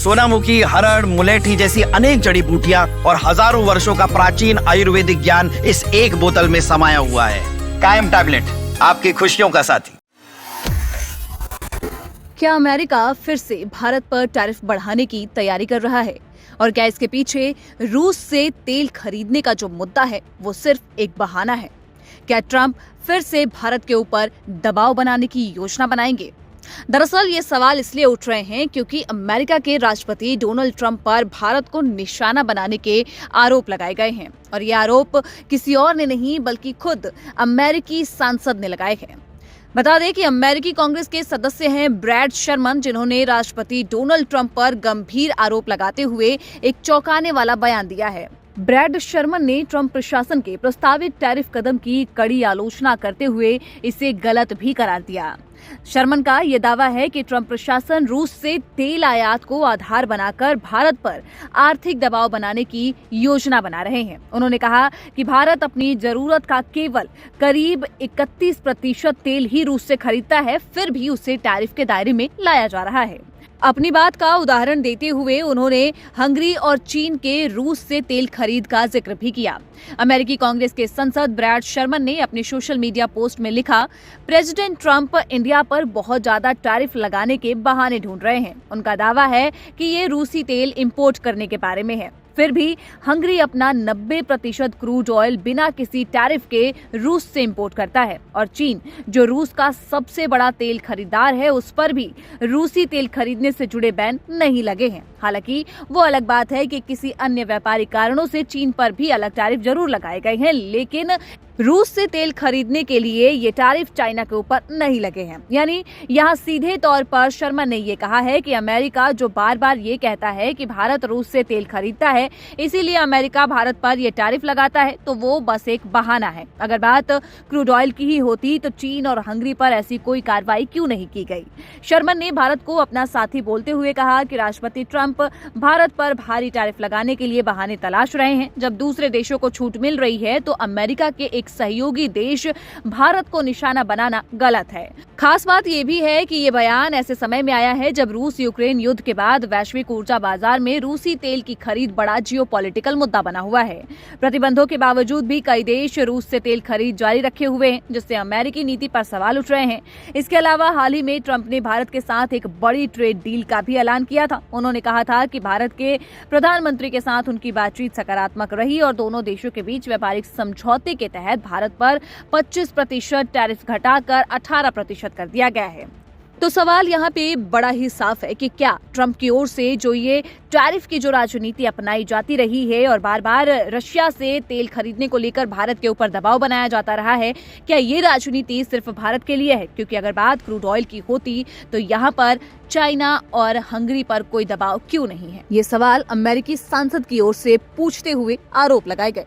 सोनामुखी, हरड़, मुलेठी जैसी अनेक जड़ी बूटियां और हजारों वर्षों का प्राचीन आयुर्वेदिक ज्ञान इस एक बोतल में समाया हुआ है। कायम टैबलेट, आपकी खुशियों का साथी। क्या अमेरिका फिर से भारत पर टैरिफ बढ़ाने की तैयारी कर रहा है? और क्या इसके पीछे रूस से तेल खरीदने का जो मुद्दा है वो सिर्फ एक बहाना है? क्या ट्रंप फिर से भारत के ऊपर दबाव बनाने की योजना बनाएंगे? दरअसल ये सवाल इसलिए उठ रहे हैं क्योंकि अमेरिका के राष्ट्रपति डोनाल्ड ट्रंप पर भारत को निशाना बनाने के आरोप लगाए गए हैं और ये आरोप किसी और ने नहीं बल्कि खुद अमेरिकी सांसद ने लगाए हैं। बता दें कि अमेरिकी कांग्रेस के सदस्य हैं ब्रैड शर्मन, जिन्होंने राष्ट्रपति डोनाल्ड ट्रंप पर गंभीर आरोप लगाते हुए एक चौंकाने वाला बयान दिया है। ब्रैड शर्मन ने ट्रंप प्रशासन के प्रस्तावित टैरिफ कदम की कड़ी आलोचना करते हुए इसे गलत भी करार दिया। शर्मन का यह दावा है कि ट्रंप प्रशासन रूस से तेल आयात को आधार बनाकर भारत पर आर्थिक दबाव बनाने की योजना बना रहे हैं। उन्होंने कहा कि भारत अपनी जरूरत का केवल करीब 31% तेल ही रूस से खरीदता है, फिर भी उसे टैरिफ के दायरे में लाया जा रहा है। अपनी बात का उदाहरण देते हुए उन्होंने हंगरी और चीन के रूस से तेल खरीद का जिक्र भी किया। अमेरिकी कांग्रेस के सांसद ब्रैड शर्मन ने अपने सोशल मीडिया पोस्ट में लिखा, प्रेसिडेंट ट्रंप इंडिया पर बहुत ज्यादा टैरिफ लगाने के बहाने ढूंढ रहे हैं। उनका दावा है कि ये रूसी तेल इंपोर्ट करने के बारे में है। फिर भी हंगरी अपना 90% क्रूड ऑयल बिना किसी टैरिफ के रूस से इंपोर्ट करता है और चीन, जो रूस का सबसे बड़ा तेल खरीदार है, उस पर भी रूसी तेल खरीदने से जुड़े बैन नहीं लगे हैं। हालांकि वो अलग बात है कि किसी अन्य व्यापारिक कारणों से चीन पर भी अलग टैरिफ जरूर लगाए गए हैं, लेकिन रूस से तेल खरीदने के लिए ये टैरिफ चाइना के ऊपर नहीं लगे हैं। यानी यहाँ सीधे तौर पर शर्मा ने ये कहा है कि अमेरिका जो बार बार ये कहता है कि भारत रूस से तेल खरीदता है, इसीलिए अमेरिका भारत पर ये टैरिफ लगाता है, तो वो बस एक बहाना है। अगर बात क्रूड ऑयल की ही होती तो चीन और हंगरी पर ऐसी कोई कार्रवाई क्यों नहीं की गई? शर्मन ने भारत को अपना साथी बोलते हुए कहा कि राष्ट्रपति ट्रंप भारत पर भारी टैरिफ लगाने के लिए बहाने तलाश रहे हैं। जब दूसरे देशों को छूट मिल रही है तो अमेरिका के एक सहयोगी देश भारत को निशाना बनाना गलत है। खास बात यह भी है कि ये बयान ऐसे समय में आया है जब रूस यूक्रेन युद्ध के बाद वैश्विक ऊर्जा बाजार में रूसी तेल की खरीद बड़ा जियोपॉलिटिकल मुद्दा बना हुआ है। प्रतिबंधों के बावजूद भी कई देश रूस से तेल खरीद जारी रखे हुए हैं, जिससे अमेरिकी नीति पर सवाल उठ रहे हैं। इसके अलावा हाल ही में ट्रंप ने भारत के साथ एक बड़ी ट्रेड डील का भी ऐलान किया था। उन्होंने कहा था कि भारत के प्रधानमंत्री के साथ उनकी बातचीत सकारात्मक रही और दोनों देशों के बीच व्यापारिक समझौते के तहत भारत पर 25% टैरिफ घटाकर 18% कर दिया गया है। तो सवाल यहाँ पे बड़ा ही साफ है कि क्या ट्रंप की ओर से जो ये टैरिफ की जो राजनीति अपनाई जाती रही है और बार बार रशिया से तेल खरीदने को लेकर भारत के ऊपर दबाव बनाया जाता रहा है, क्या ये राजनीति सिर्फ भारत के लिए है? क्योंकि अगर बात क्रूड ऑयल की होती तो यहाँ पर चाइना और हंगरी पर कोई दबाव क्यों नहीं है? ये सवाल अमेरिकी सांसद की ओर से पूछते हुए आरोप लगाए गए।